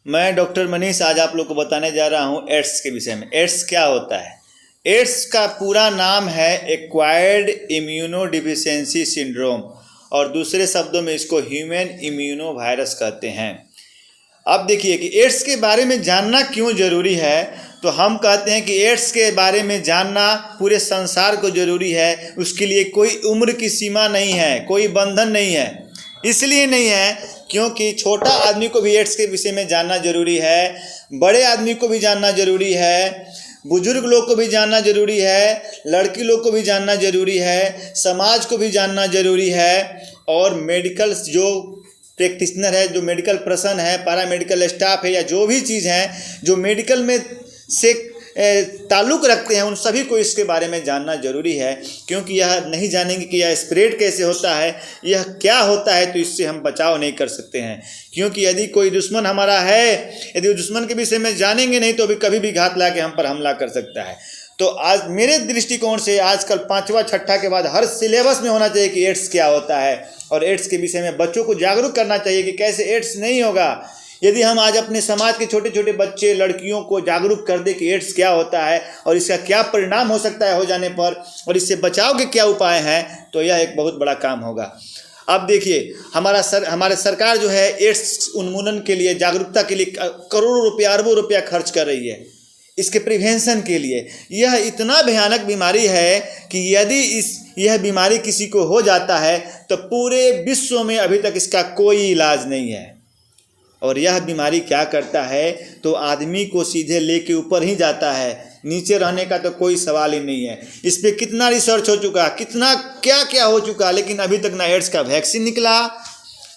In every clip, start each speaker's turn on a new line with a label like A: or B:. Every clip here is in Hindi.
A: मैं डॉक्टर मनीष आज आप लोग को बताने जा रहा हूँ एड्स के विषय में। एड्स क्या होता है? एड्स का पूरा नाम है एक्वायर्ड इम्यूनोडिफिशियेंसी सिंड्रोम और दूसरे शब्दों में इसको ह्यूमन इम्यूनो वायरस कहते हैं। अब देखिए कि एड्स के बारे में जानना क्यों ज़रूरी है, तो हम कहते हैं कि एड्स के बारे में जानना पूरे संसार को ज़रूरी है। उसके लिए कोई उम्र की सीमा नहीं है, कोई बंधन नहीं है। इसलिए नहीं है क्योंकि छोटा आदमी को भी एड्स के विषय में जानना ज़रूरी है, बड़े आदमी को भी जानना ज़रूरी है, बुजुर्ग लोग को भी जानना ज़रूरी है, लड़की लोग को भी जानना ज़रूरी है, समाज को भी जानना ज़रूरी है। और मेडिकल जो प्रैक्टिशनर है, जो मेडिकल पर्सन है, पैरा मेडिकल स्टाफ है या जो भी चीज़ है जो मेडिकल में से ताल्लुक़ रखते हैं, उन सभी को इसके बारे में जानना ज़रूरी है। क्योंकि यह नहीं जानेंगे कि यह स्प्रेड कैसे होता है, यह क्या होता है, तो इससे हम बचाव नहीं कर सकते हैं। क्योंकि यदि कोई दुश्मन हमारा है, यदि दुश्मन के विषय में जानेंगे नहीं तो भी कभी भी घात ला के हम पर हमला कर सकता है। तो आज मेरे दृष्टिकोण से आजकल 5वां 6ठा के बाद हर सिलेबस में होना चाहिए कि एड्स क्या होता है, और एड्स के विषय में बच्चों को जागरूक करना चाहिए कि कैसे एड्स नहीं होगा। यदि हम आज अपने समाज के छोटे छोटे बच्चे, लड़कियों को जागरूक कर दे कि एड्स क्या होता है और इसका क्या परिणाम हो सकता है हो जाने पर, और इससे बचाव के क्या उपाय हैं, तो यह एक बहुत बड़ा काम होगा। अब देखिए हमारे सरकार जो है एड्स उन्मूलन के लिए, जागरूकता के लिए करोड़ों रुपया, अरबों रुपया खर्च कर रही है इसके प्रिवेंशन के लिए। यह इतना भयानक बीमारी है कि यदि यह बीमारी किसी को हो जाता है तो पूरे विश्व में अभी तक इसका कोई इलाज नहीं है। और यह बीमारी क्या करता है, तो आदमी को सीधे लेके ऊपर ही जाता है, नीचे रहने का तो कोई सवाल ही नहीं है। इस पर कितना रिसर्च हो चुका, कितना क्या क्या हो चुका, लेकिन अभी तक ना एड्स का वैक्सीन निकला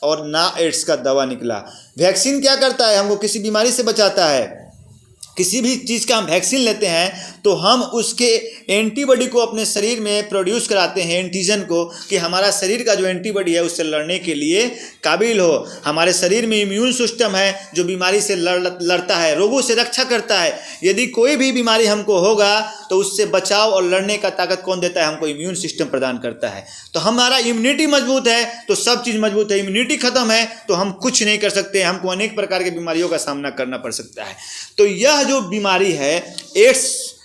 A: और ना एड्स का दवा निकला। वैक्सीन क्या करता है, हमको किसी बीमारी से बचाता है। किसी भी चीज़ का हम वैक्सीन लेते हैं तो हम उसके एंटीबॉडी को अपने शरीर में प्रोड्यूस कराते हैं, एंटीजन को, कि हमारा शरीर का जो एंटीबॉडी है उससे लड़ने के लिए काबिल हो। हमारे शरीर में इम्यून सिस्टम है जो बीमारी से लड़ता है, रोगों से रक्षा करता है। यदि कोई भी बीमारी हमको होगा तो उससे बचाव और लड़ने का ताकत कौन देता है, हमको इम्यून सिस्टम प्रदान करता है। तो हमारा इम्यूनिटी मजबूत है तो सब चीज़ मजबूत है। इम्यूनिटी खत्म है तो हम कुछ नहीं कर सकते, हमको अनेक प्रकार की बीमारियों का सामना करना पड़ सकता है। तो यह जो बीमारी है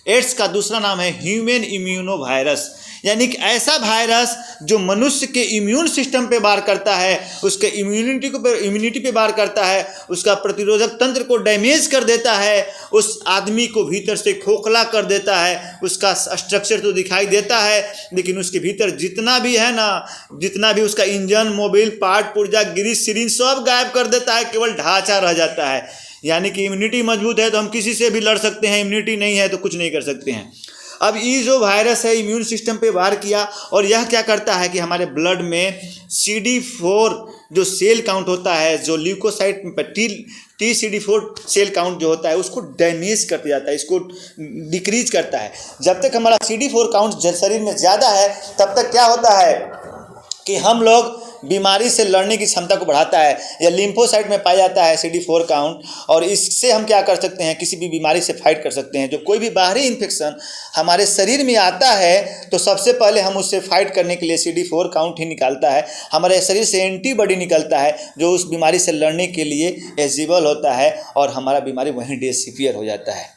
A: एड्स का दूसरा नाम है ह्यूमन इम्यूनो वायरस, यानी कि ऐसा वायरस जो मनुष्य के इम्यून सिस्टम पे वार करता है, उसके इम्यूनिटी पे वार करता है, उसका प्रतिरोधक तंत्र को डैमेज कर देता है, उस आदमी को भीतर से खोखला कर देता है। उसका स्ट्रक्चर तो दिखाई देता है लेकिन उसके भीतर जितना भी है ना, जितना भी उसका इंजन, मोबिल, पार्ट पुर्जा, ग्रीस, सिरिंज सब गायब कर देता है, केवल ढांचा रह जाता है। यानी कि इम्यूनिटी मजबूत है तो हम किसी से भी लड़ सकते हैं, इम्यूनिटी नहीं है तो कुछ नहीं कर सकते हैं। अब ये जो वायरस है इम्यून सिस्टम पे वार किया, और यह क्या करता है कि हमारे ब्लड में CD4 जो सेल काउंट होता है, जो ल्यूकोसाइट TCD4 सेल काउंट जो होता है उसको डैमेज करते जाता है, इसको डिक्रीज करता है। जब तक हमारा CD4 काउंट शरीर में ज़्यादा है तब तक क्या होता है कि हम लोग बीमारी से लड़ने की क्षमता को बढ़ाता है, या लिम्फोसाइट में पाया जाता है CD4 काउंट, और इससे हम क्या कर सकते हैं, किसी भी बीमारी से फाइट कर सकते हैं। जो कोई भी बाहरी इन्फेक्शन हमारे शरीर में आता है तो सबसे पहले हम उससे फाइट करने के लिए CD4 काउंट ही निकालता है, हमारे शरीर से एंटीबॉडी निकलता है जो उस बीमारी से लड़ने के लिए एलिजिबल होता है, और हमारा बीमारी वहीं डिसअपीयर हो जाता है।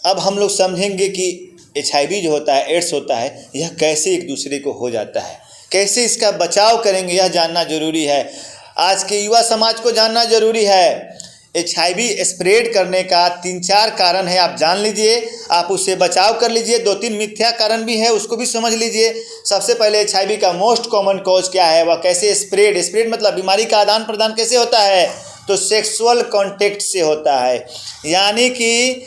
A: अब हम लोग समझेंगे कि HIV जो होता है, एड्स होता है, यह कैसे एक दूसरे को हो जाता है, कैसे इसका बचाव करेंगे, यह जानना जरूरी है। आज के युवा समाज को जानना जरूरी है। HIV स्प्रेड करने का 3-4 कारण है, आप जान लीजिए, आप उससे बचाव कर लीजिए। 2-3 मिथ्या कारण भी है, उसको भी समझ लीजिए। सबसे पहले HIV का मोस्ट कॉमन कॉज क्या है, वह कैसे स्प्रेड मतलब बीमारी का आदान प्रदान कैसे होता है, तो सेक्सुअल कॉन्टेक्ट से होता है। यानी कि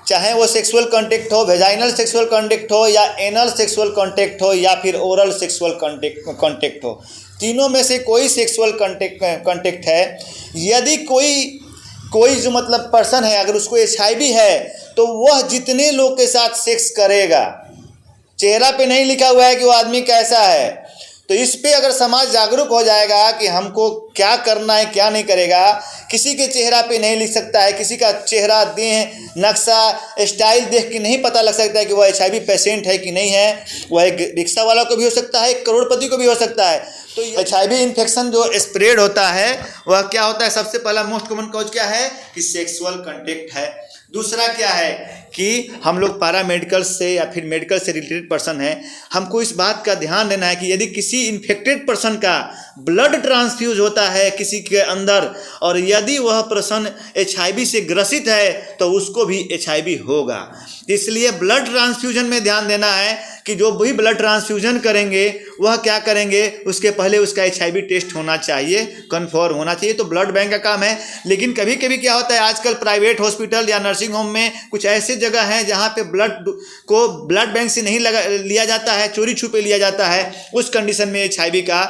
A: चाहे वो सेक्सुअल कॉन्टेक्ट हो, वेजाइनल सेक्सुअल कॉन्टेक्ट हो, या एनल सेक्सुअल कॉन्टेक्ट हो, या फिर ओरल सेक्सुअल कॉन्टेक्ट हो, तीनों में से कोई सेक्सुअल कॉन्टेक्ट है। यदि कोई जो मतलब पर्सन है, अगर उसको HIV है तो वह जितने लोग के साथ सेक्स करेगा, चेहरा पे नहीं लिखा हुआ है कि वो आदमी कैसा है, तो इस पे अगर समाज जागरूक हो जाएगा कि हमको क्या करना है क्या नहीं करेगा। किसी के चेहरा पे नहीं लिख सकता है, किसी का चेहरा, देह, नक्शा, स्टाइल देख के नहीं पता लग सकता है कि वह HIV पेशेंट है कि नहीं है। वह एक रिक्शा वाला को भी हो सकता है, एक करोड़पति को भी हो सकता है। तो HIV इन्फेक्शन जो स्प्रेड होता है वह क्या होता है, सबसे पहला मोस्ट कॉमन कॉज क्या है कि सेक्सुअल कांटेक्ट है। दूसरा क्या है कि हम लोग पैरामेडिकल से या फिर मेडिकल से रिलेटेड पर्सन हैं, हमको इस बात का ध्यान देना है कि यदि किसी इन्फेक्टेड पर्सन का ब्लड ट्रांसफ्यूज होता है किसी के अंदर और यदि वह पर्सन HIV से ग्रसित है तो उसको भी HIV होगा। इसलिए ब्लड ट्रांसफ्यूजन में ध्यान देना है कि जो भी ब्लड ट्रांसफ्यूजन करेंगे वह क्या करेंगे, उसके पहले उसका HIV टेस्ट होना चाहिए, कन्फर्म होना चाहिए। तो ब्लड बैंक का काम है। लेकिन कभी कभी क्या होता है, आजकल प्राइवेट हॉस्पिटल या नर्सिंग होम में कुछ ऐसे जगह हैं जहाँ पे ब्लड बैंक से नहीं लिया जाता है, चोरी छुपे लिया जाता है। उस कंडीशन में HIV का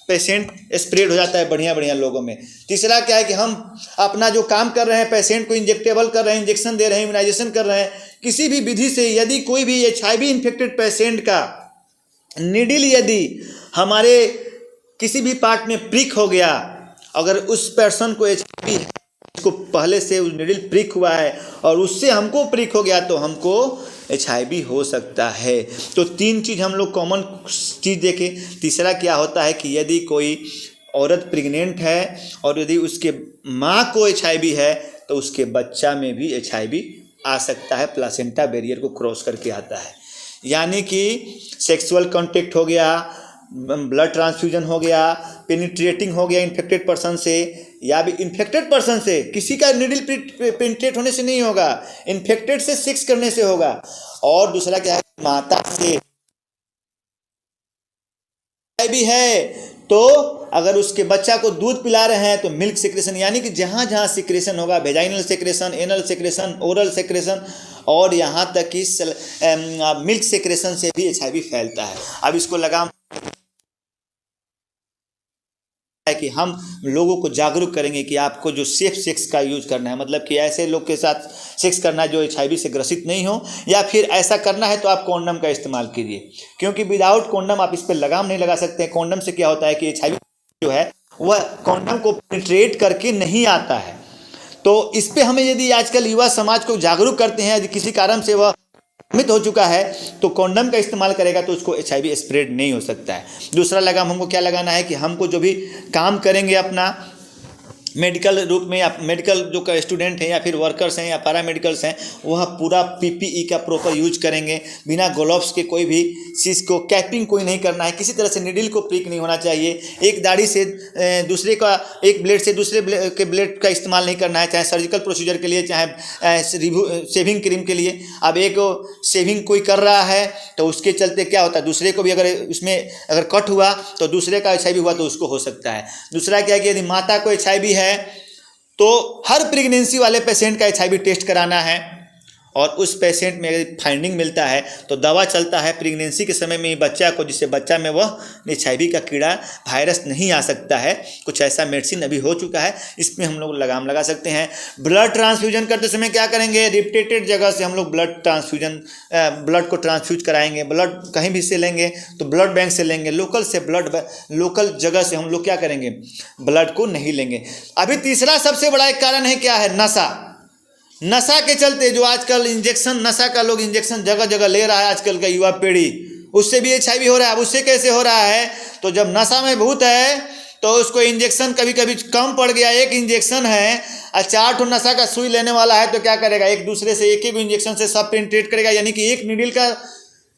A: पेशेंट स्प्रेड हो जाता है बढ़िया लोगों में। तीसरा क्या है कि हम अपना जो काम कर रहे हैं, पेशेंट को इंजेक्टेबल कर रहे हैं, इंजेक्शन दे रहे हैं, इम्यूनाइजेशन कर रहे हैं, किसी भी विधि से यदि कोई भी HIV इन्फेक्टेड पेशेंट का नीडल यदि हमारे किसी भी पार्ट में प्रिक हो गया, अगर उस पर्सन को HIV है, उसको पहले से उस नीडल प्रिक हुआ है और उससे हमको प्रिक हो गया तो हमको HIV हो सकता है। तो 3 चीज़ हम लोग कॉमन चीज़ देखें। तीसरा क्या होता है कि यदि कोई औरत प्रेग्नेंट है और यदि उसके माँ को HIV है तो उसके बच्चा में भी HIV आ सकता है, प्लासेंटा बैरियर को क्रॉस करके आता है। यानी कि सेक्सुअल कांटेक्ट हो गया, ब्लड ट्रांसफ्यूजन हो गया, पेनिट्रेटिंग हो गया इन्फेक्टेड पर्सन से, या भी इन्फेक्टेड पर्सन से, किसी का नीडल पेनिट्रेट होने से नहीं होगा, इन्फेक्टेड से सेक्स करने से होगा। और दूसरा क्या है, माता से भी है तो अगर उसके बच्चा को दूध पिला रहे हैं तो मिल्क सेक्रेशन, यानी कि जहाँ जहाँ सेक्रेशन होगा, vaginal secretion, anal secretion, oral secretion और यहाँ तक कि मिल्क सेक्रेशन से भी HIV फैलता है। अब इसको लगाम है कि हम लोगों को जागरूक करेंगे कि आपको जो सेफ सेक्स का यूज़ करना है, मतलब कि ऐसे लोग के साथ सेक्स करना है जो HIV से ग्रसित नहीं हो, या फिर ऐसा करना है तो आप कॉन्डम का इस्तेमाल कीजिए, क्योंकि विदाउट कॉन्डम आप इस पर लगाम नहीं लगा सकते हैं। कॉन्डम से क्या होता है कि HIV जो है वह कॉन्डम को पेनिट्रेट करके नहीं आता है। तो इस पर हमें यदि आजकल युवा समाज को जागरूक करते हैं, यदि किसी कारण से वह मित हो चुका है तो कॉन्डम का इस्तेमाल करेगा तो उसको HIV स्प्रेड नहीं हो सकता है। दूसरा लगाम हमको क्या लगाना है कि हमको जो भी काम करेंगे अपना मेडिकल रूप में, या मेडिकल जो स्टूडेंट हैं या फिर वर्कर्स हैं या पैरामेडिकल्स हैं, वह पूरा PPE का प्रॉपर यूज करेंगे, बिना ग्लव्स के कोई भी चीज़ को कैपिंग कोई नहीं करना है, किसी तरह से नीडल को प्रिक नहीं होना चाहिए, एक दाढ़ी से दूसरे का, एक ब्लेड से दूसरे के ब्लेड का इस्तेमाल नहीं करना है, चाहे सर्जिकल प्रोसीजर के लिए चाहे शेविंग क्रीम के लिए। अब एक शेविंग कोई कर रहा है तो उसके चलते क्या होता है, दूसरे को भी अगर उसमें अगर कट हुआ तो दूसरे का HIV हुआ तो उसको हो सकता है। दूसरा क्या है कि यदि माता को HIV है तो हर प्रेगनेंसी वाले पेशेंट का HIV टेस्ट कराना है, और उस पेशेंट में यदि फाइंडिंग मिलता है तो दवा चलता है प्रेगनेंसी के समय में बच्चा को, जिससे बच्चा में वह HIV का कीड़ा वायरस नहीं आ सकता है। कुछ ऐसा मेडिसिन अभी हो चुका है, इसमें हम लोग लगाम लगा सकते हैं। ब्लड ट्रांसफ्यूजन करते समय क्या करेंगे, रिपीटेड जगह से हम लोग ब्लड को ट्रांसफ्यूज कराएंगे। ब्लड कहीं भी से लेंगे तो ब्लड बैंक से लेंगे, लोकल जगह से हम लोग क्या करेंगे, ब्लड को नहीं लेंगे। अभी तीसरा सबसे बड़ा एक कारण है, क्या है, नशा के चलते जो आजकल इंजेक्शन, नशा का लोग इंजेक्शन जगह जगह ले रहा है आजकल का युवा पीढ़ी, उससे भी HIV हो रहा है। अब उससे कैसे हो रहा है, तो जब नशा में भूत है तो उसको इंजेक्शन कभी कभी कम पड़ गया, एक इंजेक्शन है और 4 ठो नशा का सुई लेने वाला है तो क्या करेगा, एक दूसरे से एक इंजेक्शन से सब पेनिट्रेट करेगा, यानी कि एक नीडल का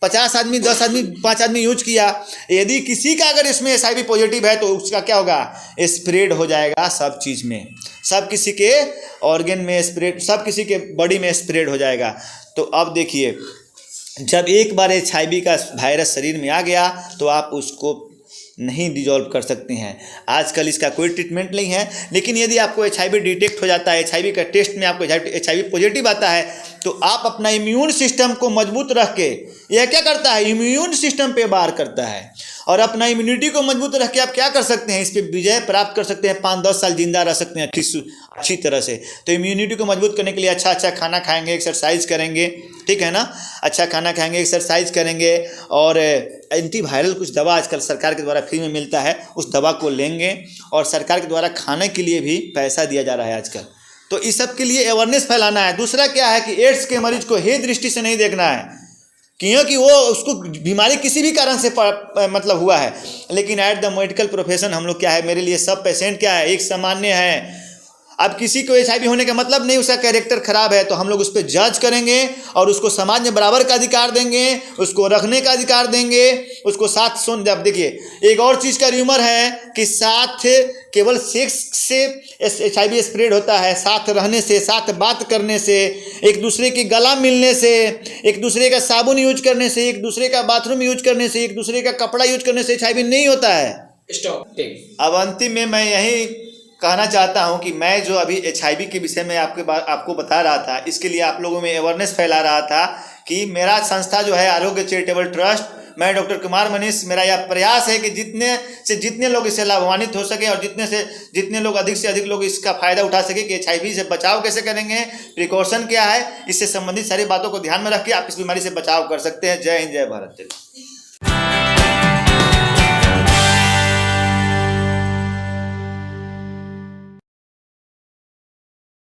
A: 50 आदमी, 10 आदमी, 5 आदमी यूज किया। यदि किसी का अगर इसमें HIV पॉजिटिव है तो उसका क्या होगा, स्प्रेड हो जाएगा सब चीज़ में, सब किसी के ऑर्गन में स्प्रेड, सब किसी के बॉडी में स्प्रेड हो जाएगा। तो अब देखिए, जब एक बार HIV का वायरस शरीर में आ गया तो आप उसको नहीं डिजॉल्व कर सकते हैं। आजकल इसका कोई ट्रीटमेंट नहीं है, लेकिन यदि आपको HIV डिटेक्ट हो जाता है, HIV का टेस्ट में आपको HIV पॉजिटिव आता है तो आप अपना इम्यून सिस्टम को मजबूत रख के, यह क्या करता है, इम्यून सिस्टम पे वार करता है, और अपना इम्यूनिटी को मजबूत रख के आप क्या कर सकते हैं, इस पर विजय प्राप्त कर सकते हैं, 5-10 साल जिंदा रह सकते हैं अच्छी तरह से। तो इम्यूनिटी को मजबूत करने के लिए अच्छा खाना खाएंगे, एक्सरसाइज करेंगे, ठीक है ना, अच्छा खाना खाएंगे, एक्सरसाइज करेंगे, और एंटीवायरल कुछ दवा आजकल सरकार के द्वारा फ्री में मिलता है, उस दवा को लेंगे, और सरकार के द्वारा खाने के लिए भी पैसा दिया जा रहा है आजकल। तो इस सब के लिए अवेयरनेस फैलाना है। दूसरा क्या है कि एड्स के मरीज को हे दृष्टि से नहीं देखना है, क्योंकि वो उसको बीमारी किसी भी कारण से मतलब हुआ है। लेकिन एट द मेडिकल प्रोफेशन हम लोग क्या है, मेरे लिए सब पेशेंट क्या है, एक सामान्य है। अब किसी को HIV होने का मतलब नहीं उसका कैरेक्टर खराब है, तो हम लोग उस पर जज करेंगे और उसको समाज में बराबर का अधिकार देंगे, उसको रखने का अधिकार देंगे, उसको साथ सुन। अब देखिए एक और चीज़ का र्यूमर है कि साथ केवल सेक्स से HIV स्प्रेड होता है, साथ रहने से, साथ बात करने से, एक दूसरे की गला मिलने से, एक दूसरे का साबुन यूज करने से, एक दूसरे का बाथरूम यूज करने से, एक दूसरे का कपड़ा यूज करने से HIV नहीं होता है।
B: स्टॉप।
A: अब अंतिम में मैं यही कहना चाहता हूं कि मैं जो अभी HIV के विषय में आपको बता रहा था, इसके लिए आप लोगों में अवेयरनेस फैला रहा था कि मेरा संस्था जो है आरोग्य चैरिटेबल ट्रस्ट, मैं डॉक्टर कुमार मनीष, मेरा यह प्रयास है कि जितने लोग इससे लाभान्वित हो सके और जितने लोग अधिक से अधिक लोग इसका फ़ायदा उठा सके कि HIV से बचाव कैसे करेंगे, प्रिकॉशन क्या है, इससे संबंधित सारी बातों को ध्यान में रख के आप इस बीमारी से बचाव कर सकते हैं। जय हिंद, जय भारत।